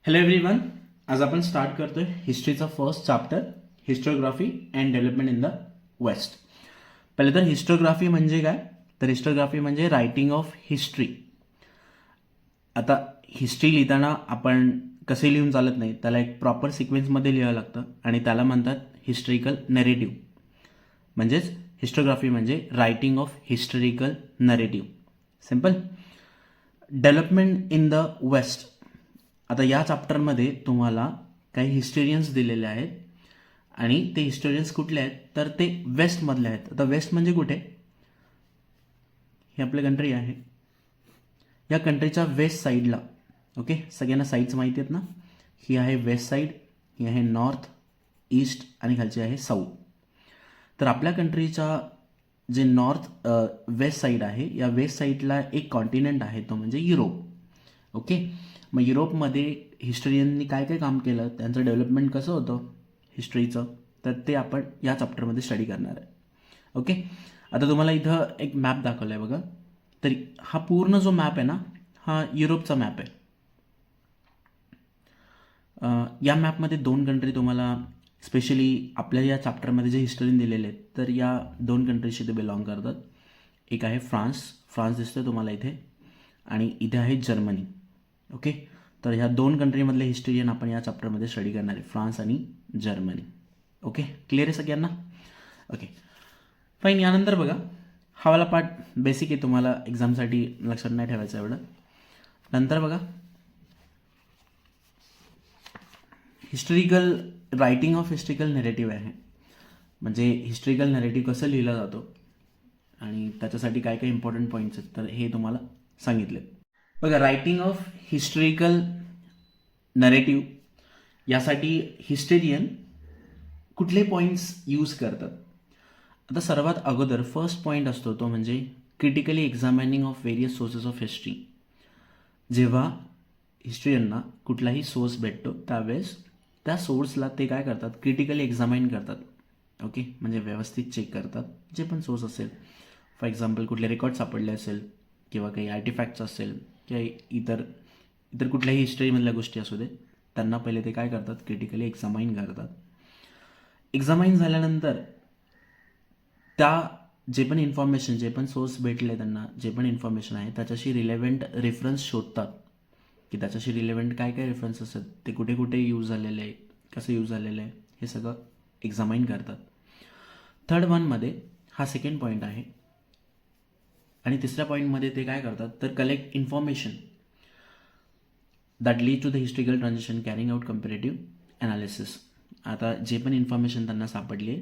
Hello everyone. आज आपण start करतोय हिस्ट्रीचा first chapter, histography and development in the west. पहिले तर हिस्टोग्राफी म्हणजे काय? तर हिस्टोग्राफी म्हणजे रायटिंग ऑफ हिस्ट्री. आता हिस्ट्री लिहिताना आपण कसे लिहून चालत नाही, त्याला एक प्रॉपर सिक्वेन्समध्ये लिहावं लागतं आणि त्याला म्हणतात हिस्टॉरिकल नरेटिव्ह. म्हणजेच हिस्टोग्राफी म्हणजे writing of historical narrative. Simple. Development in the west. आता या चॅप्टरमध्ये तुम्हाला काही हिस्टोरियन्स दिलेले आहेत आणि ते हिस्टोरियन्स कुठले आहेत तर ते वेस्टमधले आहेत. आता वेस्ट म्हणजे कुठे? हे आपली कंट्री आहे. या कंट्रीच्या वेस्ट साईडला, ओके, सगळ्यांना साईड्स माहिती आहेत ना. ही आहे वेस्ट साईड, ही आहे नॉर्थ, ईस्ट आणि खालची आहे साऊथ. तर आपल्या कंट्रीच्या जे नॉर्थ वेस्ट साईड आहे, या वेस्ट साईडला एक कॉन्टिनेंट आहे, तो म्हणजे युरोप. ओके. मग युरोपमध्ये हिस्टोरियननी काय काय काम केलं, त्यांचं डेव्हलपमेंट कसं होतं हिस्ट्रीचं, तर ते आपण या चॅप्टरमध्ये स्टडी करणार आहे. ओके. आता तुम्हाला इथं एक मॅप दाखवला आहे बघा. तर हा पूर्ण जो मॅप आहे ना, हा युरोपचा मॅप आहे. या मॅपमध्ये दोन कंट्री तुम्हाला स्पेशली आपल्या या चॅप्टरमध्ये जे हिस्टोरियन दिलेले आहेत, तर या दोन कंट्रीशी ते बिलॉंग करतात. एक आहे फ्रान्स दिसतोय तुम्हाला इथे, आणि इथे आहे जर्मनी. ओके. तर ह्या दोन कंट्रीमधले हिस्टोरियन आपण या चॅप्टरमध्ये स्टडी करणार आहे, फ्रान्स आणि जर्मनी. ओके, क्लिअर आहे सगळ्यांना? Okay, fine. यानंतर बघा, हा वाला पार्ट बेसिक आहे, तुम्हाला एक्झामसाठी लक्षात नाही ठेवायचं एवढं. नंतर बघा, historical writing of historical narrative आहे. म्हणजे हिस्टॉरिकल नरेटिव्ह कसं लिहिलं जातो आणि त्याच्यासाठी काय काय इम्पॉर्टंट पॉईंट्स आहेत, तर हे तुम्हाला सांगितले. बघा, रायटिंग ऑफ हिस्टॉरिकल नरेटिव्ह यासाठी हिस्टोरियन कुठले पॉईंट्स यूज करतात. आता सर्वात अगोदर फर्स्ट पॉईंट असतो तो म्हणजे critically examining of various sources of history. जेव्हा हिस्ट्रियनना कुठलाही सोर्स भेटतो त्यावेळेस त्या सोर्सला ते काय करतात, क्रिटिकली एक्झामाइन करतात. ओके, म्हणजे व्यवस्थित चेक करतात जे पण सोर्स असेल. फॉर एक्झाम्पल कुठले रेकॉर्ड सापडले असेल किंवा काही आर्टिफॅक्ट्स असेल किंवा इतर इतर कुठल्याही हिस्ट्रीमधल्या गोष्टी असू दे, त्यांना पहिले ते काय करतात, क्रिटिकली एक्झामाइन करतात. एक्झामाइन झाल्यानंतर त्या जे पण इन्फॉर्मेशन, जे पण सोर्स भेटले त्यांना, जे पण इन्फॉर्मेशन आहे त्याच्याशी रिलेव्हंट रेफरन्स शोधतात की त्याच्याशी रिलेव्हंट काय काय रेफरन्स असतात, ते कुठे कुठे यूज झालेले आहे, कसं यूज झालेलं आहे, हे सगळं एक्झामाइन करतात. थर्ड वनमध्ये हा सेकंड पॉईंट आहे. आणि तिसऱ्या पॉईंटमध्ये ते काय करतात, तर collect information that lead to the historical transition carrying out comparative analysis. आता जे पण इन्फॉर्मेशन त्यांना सापडली आहे,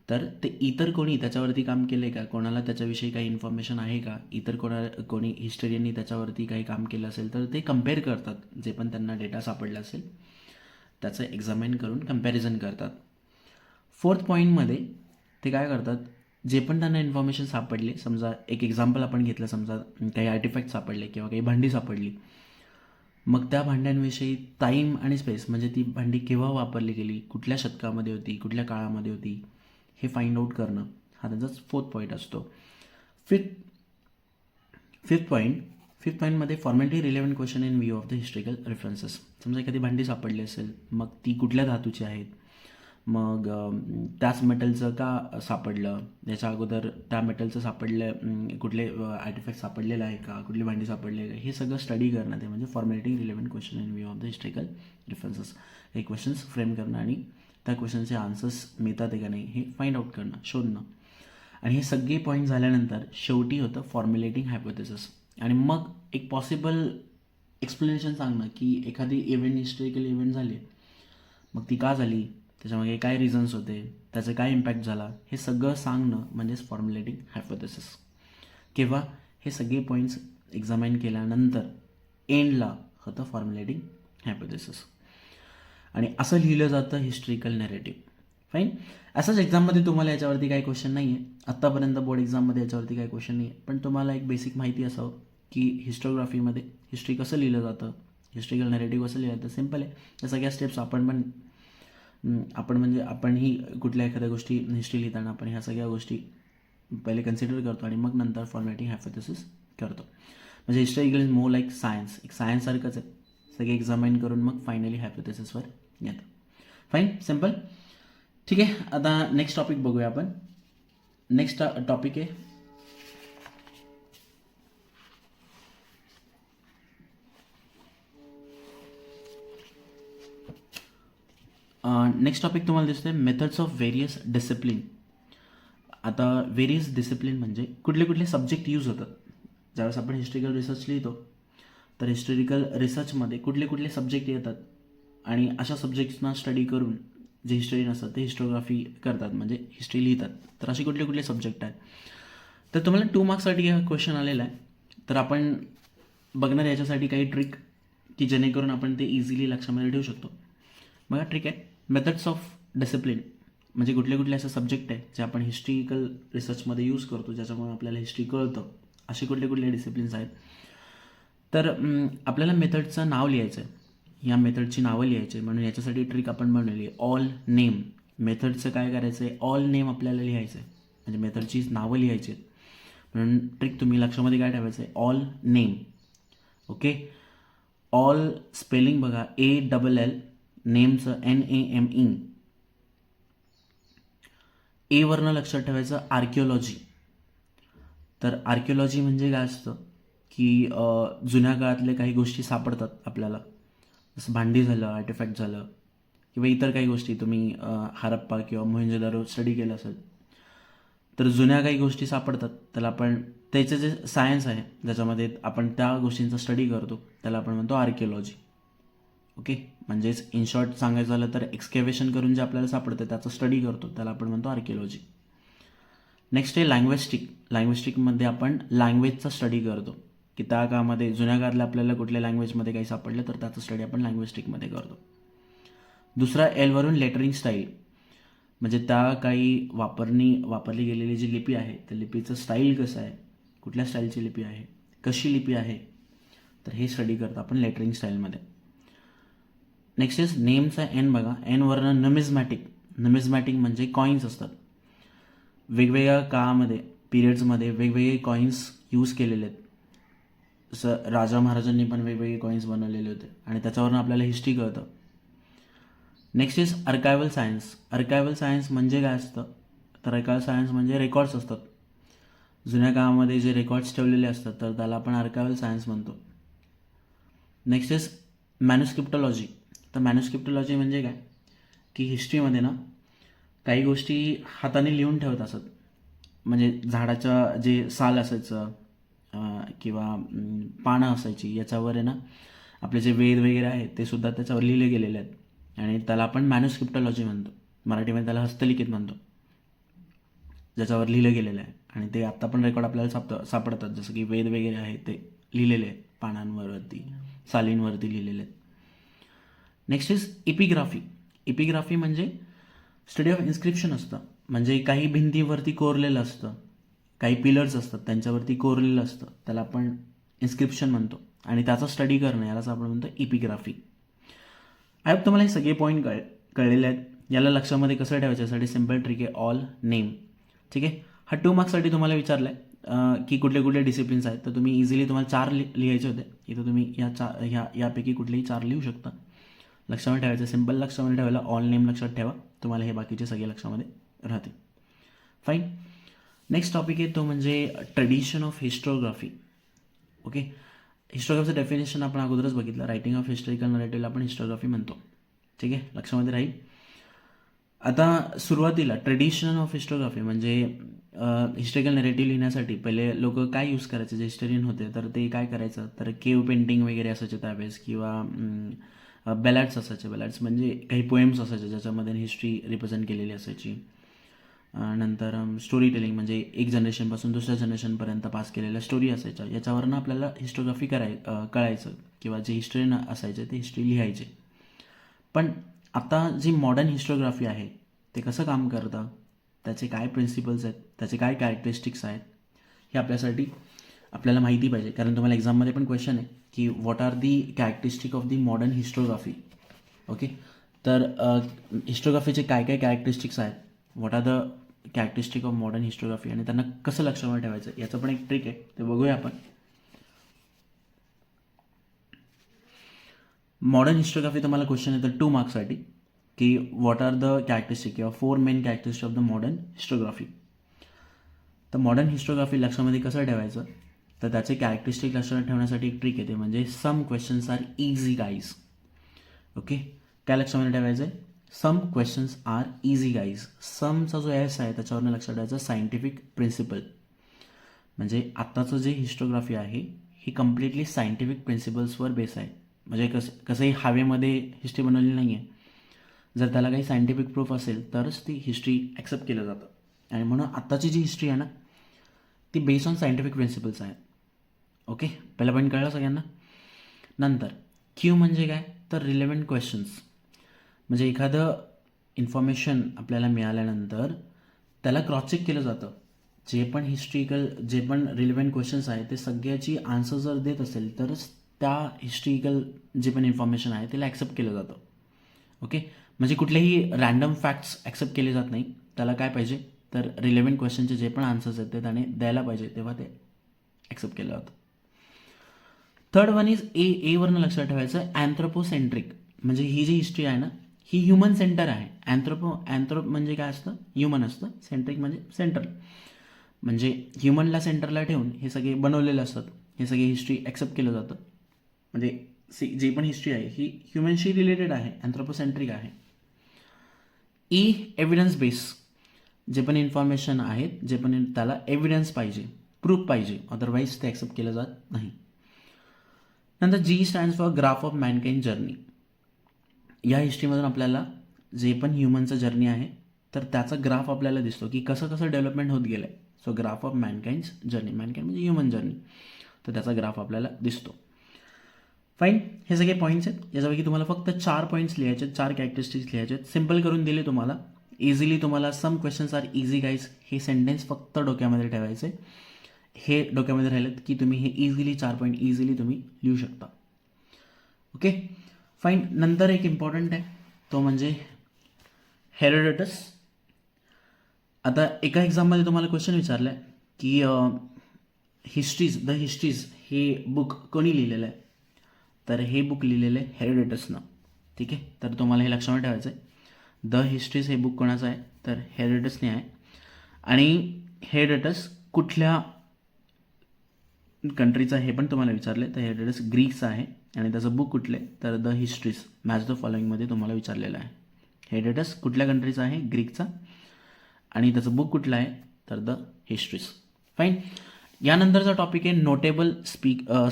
तर ते इतर कोणी त्याच्यावरती काम केलं आहे का, कोणाला त्याच्याविषयी काही इन्फॉर्मेशन आहे का, इतर कोणी हिस्टोरियननी त्याच्यावरती काही काम केलं असेल तर ते कम्पेअर करतात. जे पण त्यांना डेटा सापडला असेल त्याचं एक्झामाइन करून कम्पॅरिझन करतात. फोर्थ पॉईंटमध्ये ते काय करतात, जे पण त्यांना इन्फॉर्मेशन सापडली, समजा एक एक्झाम्पल आपण घेतलं, समजा काही आर्टिफॅक्ट सापडले किंवा काही भांडी सापडली, मग त्या भांड्यांविषयी टाईम आणि स्पेस, म्हणजे ती भांडी केव्हा वापरली गेली, कुठल्या शतकामध्ये होती, कुठल्या काळामध्ये होती, हे फाइंड आउट करणं, हा त्यांचा फोर्थ पॉईंट असतो. फिफ्थ पॉईंटमध्ये formality relevant question in view of the historical references. समजा एखादी भांडी सापडली असेल, मग ती कुठल्या धातूची आहेत, मग त्याच मेटलचं का सापडलं, याच्या अगोदर त्या मेटलचं सापडलं, कुठले आर्टिफॅक्ट सापडलेलं आहे का, कुठली भांडी सापडली आहे का, हे सगळं स्टडी करणं, ते म्हणजे formality relevant question in view of the historical references. हे क्वेश्चन्स फ्रेम करणं आणि त्या क्वेश्चनचे आन्सर्स मिळतात आहे का नाही हे फाइंड आउट करणं, शोधणं. आणि हे सगळे पॉईंट झाल्यानंतर शेवटी होतं फॉर्म्युलेटिंग हायपोथेसिस. आणि मग एक पॉसिबल एक्सप्लेनेशन सांगणं की एखादी इव्हेंट, हिस्टॉरिकल इव्हेंट झाली, मग ती का झाली, त्याच्यामागे काय रिझन्स होते, त्याचा काय इम्पॅक्ट झाला, हे सगळं सांगणं म्हणजेच फॉर्म्युलेटिंग हायपोथेसिस. किंवा हे सगळे पॉईंट्स एक्झामाइन केल्यानंतर एंडला होतं फॉर्म्युलेटिंग हायपोथेसिस. आणि असं लिहिलं जातं हिस्टॉरिकल नरेटिव्ह. फाईन. असंच एक्झाममध्ये तुम्हाला याच्यावरती काही क्वेश्चन नाही आहे, आत्तापर्यंत बोर्ड एक्झाममध्ये याच्यावरती काही क्वेश्चन नाही आहे, पण तुम्हाला एक बेसिक माहिती असावं की हिस्टोग्राफीमध्ये हिस्ट्री कसं लिहिलं जातं, हिस्टॉरिकल नरेटिव्ह कसं लिहिलं जातं. सिम्पल आहे. या सगळ्या स्टेप्स आपणही कुठल्या एखाद्या गोष्टी हिस्ट्री लिहिताना आपण ह्या सगळ्या गोष्टी पहिले कन्सिडर करतो आणि मग नंतर फॉर्मॅटिंग हायपोथेसिस करतो. म्हणजे historical is more like science, एक सायन्ससारखंच आहे. सगळे एक्झामाइन करून मग फायनली हायपोथेसिसवर येतं. Fine, simple. ठीक आहे, आता नेक्स्ट टॉपिक बघूया आपण. नेक्स्ट टॉपिक आहे नेक्स्ट टॉपिक तुम्हाला दिसतोय मेथड्स ऑफ व्हेरियस डिसिप्लिन. आता व्हेरियस डिसिप्लिन म्हणजे कुठले कुठले सब्जेक्ट यूज होतात. ज्यावेळेस आपण हिस्ट्रिकल रिसर्च लिहितो तर हिस्टॉरिकल रिसर्चमध्ये कुठले कुठले सब्जेक्ट येतात आणि अशा सब्जेक्ट्सना स्टडी करून जे हिस्टोरियन असतात ते हिस्टोग्राफी करतात, म्हणजे हिस्ट्री लिहितात. तर असे कुठले कुठले सब्जेक्ट आहेत. तर तुम्हाला 2 मार्क्ससाठी हा क्वेश्चन आलेला आहे. तर आपण बघणार याच्यासाठी काही ट्रिक की जेणेकरून आपण ते इझिली लक्षामध्ये ठेवू शकतो. बघा, ट्रिक आहे. मेथड्स ऑफ डिसिप्लिन म्हणजे कुठले कुठले असे सब्जेक्ट आहे जे आपण हिस्ट्रिकल रिसर्चमध्ये यूज करतो, ज्याच्यामुळे आपल्याला हिस्ट्री कळतं. असे कुठले कुठले डिसिप्लिन्स आहेत. तर आपल्याला मेथडचं नाव लिहायचं आहे, या मेथडची नावं लिहायची. म्हणून याच्यासाठी ट्रिक आपण बनवली आहे ऑल नेम. मेथडचं काय करायचं आहे, ऑल नेम आपल्याला लिहायचं आहे, म्हणजे मेथडची नावं लिहायची आहेत. म्हणून ट्रिक तुम्ही लक्षामध्ये काय ठेवायचं आहे, all name. Okay, all spelling बघा ALL, नेमचं NAME. ए वरनं लक्षात ठेवायचं आर्किओलॉजी. तर आर्किओलॉजी म्हणजे काय असतं की जुन्या काळातले काही गोष्टी सापडतात आपल्याला, जसं भांडी झालं, आर्टिफॅक्ट झालं, किंवा इतर काही गोष्टी. तुम्ही हरप्पा किंवा मोहेंजोदारो स्टडी केलं असेल तर जुन्या काही गोष्टी सापडतात, त्याला आपण त्याचं जे सायन्स आहे ज्याच्यामध्ये आपण त्या गोष्टींचा स्टडी करतो त्याला आपण म्हणतो आर्किओलॉजी. ओके, म्हणजेच इन शॉर्ट सांगायचं झालं तर एक्सकेव्हेशन करून जे आपल्याला सापडतं त्याचा स्टडी करतो त्याला आपण म्हणतो आर्किओलॉजी. नेक्स्ट आहे लँग्विस्टिक. लँग्विस्टिकमध्ये आपण लँग्वेजचा स्टडी करतो की त्या काळामध्ये जुन्या काळातल्या आपल्याला कुठल्या लँग्वेजमध्ये काही सापडलं तर त्याचा स्टडी आपण लँग्विस्टिकमध्ये करतो. दुसरा एलवरून लेटरिंग स्टाईल, म्हणजे त्या काही वापरली गेलेली जी लिपी आहे त्या लिपीचं स्टाईल कसं आहे, कुठल्या स्टाईलची लिपी आहे, कशी लिपी आहे, तर हे स्टडी करतो आपण लेटरिंग स्टाईलमध्ये. नेक्स्ट इज नेमचा N बघा, Nवरनं नमिझमॅटिक. नमिझमॅटिक म्हणजे कॉईन्स असतात. वेगवेगळ्या काळामध्ये पिरियड्समध्ये वेगवेगळे कॉईन्स यूज केलेले आहेत. जसं राजा महाराजांनी पण वेगवेगळे कॉईन्स बनवलेले होते आणि त्याच्यावरून आपल्याला हिस्ट्री कळतं. Next is archival science. Archival science म्हणजे काय असतं, तर अर्कायवल सायन्स म्हणजे रेकॉर्ड्स असतात. जुन्या काळामध्ये जे रेकॉर्ड्स ठेवलेले असतात तर त्याला आपण अर्कायवल सायन्स म्हणतो. Next is manuscriptology. तर मॅन्युस्क्रिप्टोलॉजी म्हणजे काय की हिस्ट्रीमध्ये ना काही गोष्टी हाताने लिहून ठेवत असत. म्हणजे झाडाचं जे साल असायचं किंवा पानं असायची याच्यावर आहे ना आपले जे वेद वगैरे आहेत ते सुद्धा त्याच्यावर लिहिले गेलेले आहेत आणि त्याला आपण मॅन्युस्क्रिप्टोलॉजी म्हणतो. मराठीमध्ये त्याला हस्तलिखित म्हणतो, ज्याच्यावर लिहिलं गेलेलं आहे. आणि ते आत्ता पण रेकॉर्ड आपल्याला सापडतात, जसं की वेद वगैरे आहेत ते लिहिलेले आहेत पानांवरती, सालींवरती लिहिलेले आहेत. Next is epigraphy. इपिग्राफी म्हणजे स्टडी ऑफ इन्स्क्रिप्शन असतं, म्हणजे काही भिंतीवरती कोरलेलं असतं, काही पिलर्स असतात त्यांच्यावरती कोरलेलं असतं, त्याला आपण इन्स्क्रिप्शन म्हणतो आणि त्याचा स्टडी करणं यालाच आपण म्हणतो इपिग्राफी. आय होप तुम्हाला हे सगळे पॉईंट कळलेले आहेत. याला लक्षामध्ये कसं ठेवायचं यासाठी सिम्पल ट्रिक आहे ऑल नेम. ठीक आहे, हा 2 मार्क्ससाठी तुम्हाला विचारलं आहे की कुठले कुठले डिसिप्लिन्स आहेत. तर तुम्ही इझिली तुम्हाला 4 लिहायचे होते, इथं तुम्ही यापैकी कुठलेही 4 लिहू शकता. लक्षामध्ये ठेवायचं, सिम्पल लक्षामध्ये ठेवायला ऑल नेम लक्षात ठेवा, तुम्हाला हे बाकीचे सगळे लक्षामध्ये राहते. फाईन. नेक्स्ट टॉपिक आहे तो म्हणजे ट्रेडिशन ऑफ हिस्टोग्राफी. ओके, हिस्टोग्राफीचं डेफिनेशन आपण अगोदरच बघितलं. रायटिंग ऑफ हिस्टॉरिकल नरेटिव्हला आपण हिस्टोग्राफी म्हणतो. ठीक आहे, लक्षामध्ये राहील. आता सुरुवातीला ट्रेडिशन ऑफ हिस्टोग्राफी म्हणजे हिस्टॉरिकल नरेटिव्ह लिहिण्यासाठी पहिले लोक काय यूज करायचे, जे हिस्टोरियन होते तर ते काय करायचं, तर केव पेंटिंग वगैरे असायचे त्यावेळेस, किंवा बॅलॅड्स असायचे. बॅलॅड्स म्हणजे काही पोएम्स असायचे ज्याच्यामध्ये हिस्ट्री रिप्रेझेंट केलेली असायची. नंतर स्टोरी टेलिंग म्हणजे एक जनरेशनपासून दुसऱ्या जनरेशनपर्यंत पास केलेल्या स्टोरी असायच्या. याच्यावरनं आपल्याला हिस्टोग्राफी कळायचं किंवा जे हिस्टोरियन असायचे ते हिस्ट्री लिहायचे. पण आता जी मॉडर्न हिस्टोग्राफी आहे ते कसं काम करतं, त्याचे काय प्रिन्सिपल्स आहेत, त्याचे काय कॅरेक्टरिस्टिक्स आहेत, हे आपल्याला माहिती पाहिजे. कारण तुम्हाला एक्झाममध्ये पण क्वेश्चन आहे की what are the characteristic of the modern histography. Okay, तर हिस्टोग्राफीचे काय काय कॅरेक्टरिस्टिक्स आहेत, what are the characteristic of modern histography, आणि त्यांना कसं लक्षामध्ये ठेवायचं याचं पण एक ट्रिक आहे, ते बघूया आपण. मॉडर्न हिस्टोग्राफी तुम्हाला क्वेश्चन येतं 2 मार्क्ससाठी की व्हॉट आर द कॅरेक्टरिस्टिक किंवा 4 main characteristic of the modern historiography. तर मॉडर्न हिस्टोग्राफी लक्षामध्ये कसं ठेवायचं, तर त्याचे कॅरेक्टरिस्टिक लक्षात ठेवण्यासाठी एक ट्रिक येते, म्हणजे some questions are easy guys. Okay, काय लक्षामध्ये ठेवायचं आहे, some questions are easy guys. समचा जो एस आहे त्याच्यावरनं लक्षात ठेवायचं सायंटिफिक प्रिन्सिपल. म्हणजे आत्ताचं जे हिस्टोग्राफी आहे ही कम्प्लिटली सायंटिफिक प्रिन्सिपल्सवर बेस आहे. म्हणजे कसंही हवेमध्ये हिस्ट्री बनवलेली नाही आहे. जर त्याला काही सायंटिफिक प्रूफ असेल तरच ती हिस्ट्री ॲक्सेप्ट केलं जातं. आणि म्हणून आत्ताची जी हिस्ट्री आहे ना ती बेस्ड ऑन सायंटिफिक प्रिन्सिपल्स आहे. ओके, पहिला पॉईंट कळला सगळ्यांना. नंतर क्यू म्हणजे काय, तर रिलेव्हंट क्वेश्चन्स. म्हणजे एखादं इन्फॉर्मेशन आपल्याला मिळाल्यानंतर त्याला क्रॉस चेक केलं जातं. जे पण जे पण रिलेव्हंट क्वेश्चन्स आहेत ते सगळ्याची आन्सर जर देत असेल तरच त्या हिस्ट्रिकल जे पण इन्फॉर्मेशन आहे त्याला ॲक्सेप्ट केलं जातं. ओके, म्हणजे कुठलेही रँडम फॅक्ट्स ॲक्सेप्ट केले जात नाही. त्याला काय पाहिजे, तर रिलेव्हंट क्वेश्चनचे जे पण आन्सर्स आहेत ते त्याने द्यायला पाहिजे, तेव्हा ते ॲक्सेप्ट केलं जातं. थर्ड वन इज एवरनं लक्षात ठेवायचं अँथ्रोपोसेंट्रिक. म्हणजे ही जी हिस्ट्री आहे ना ही ह्युमन सेंटर आहे. अँथ्रोप म्हणजे काय असतं, ह्युमन असतं. सेंट्रिक म्हणजे सेंटर, म्हणजे ह्युमनला सेंटरला ठेवून हे सगळे बनवलेले असतात. हे सगळे हिस्ट्री ॲक्सेप्ट केलं जातं. म्हणजे जी पण हिस्ट्री आहे ही ह्युमनशी रिलेटेड आहे, अँथ्रोपोसेंट्रिक आहे. Evidence base. जे पण इन्फॉर्मेशन आहेत, जे पण त्याला एव्हिडन्स पाहिजे, प्रूफ पाहिजे, अदरवाईज ते ॲक्सेप्ट केलं जात नाही. नंतर G stands for graph of mankind journey. या हिस्ट्रीमधून आपल्याला जे पण ह्युमनचं जर्नी आहे तर त्याचा ग्राफ आपल्याला दिसतो की कसं कसं डेव्हलपमेंट होत गेलं आहे. So graph of mankind's journey, mankind म्हणजे ह्युमन जर्नी, तर त्याचा ग्राफ आपल्याला दिसतो. फाईन, हे सगळे पॉईंट्स आहेत. याच्यापैकी तुम्हाला फक्त 4 पॉईंट्स लिहायचे आहेत, 4 कॅरेक्टरिस्टिक्स लिहायचे आहेत. सिम्पल करून दिले तुम्हाला इझिली. तुम्हाला some questions are easy guys हे सेंटेन्स फक्त डोक्यामध्ये ठेवायचे. हे डोक्यामध्ये राहिलेत की तुम्ही हे इझिली 4 पॉईंट इझिली तुम्ही लिहू शकता. Okay fine. नंतर एक इम्पॉर्टंट आहे तो म्हणजे हेरोडोटस. आता एका एक्झाममध्ये तुम्हाला क्वेश्चन विचारला आहे की द हिस्ट्रीज हे बुक कोणी लिहिलेलं आहे, तर हे बुक लिहिलेलं आहे हेरोडोटसनं. ठीक आहे, तर तुम्हाला हे लक्षात ठेवायचं आहे. द हिस्ट्रीज हे बुक कोणाचं आहे, तर हेरोडोटसने आहे. आणि हेरोडोटस कुठल्या कंट्रीचं हे पण तुम्हाला विचारलं आहे, तर हेरोडोटस ग्रीकचं आहे. आणि त्याचं बुक कुठलं आहे, तर द हिस्ट्रीज मॅच द फॉलोइंगमध्ये तुम्हाला विचारलेलं आहे. हेरोडोटस कुठल्या कंट्रीचा आहे, ग्रीकचा. आणि त्याचं बुक कुठलं आहे, तर द हिस्ट्रीज. फाईन. यानंतरचा टॉपिक आहे नोटेबल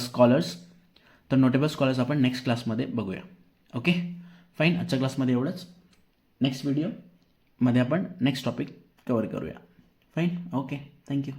स्कॉलर्स. तर नोटेबल स्कॉलर्स आपण नेक्स्ट क्लासमध्ये बघूया. Okay fine. आजच्या क्लासमध्ये एवढंच. नेक्स्ट व्हिडिओमध्ये आपण नेक्स्ट टॉपिक कवर करूया. फाईन. Okay, thank you.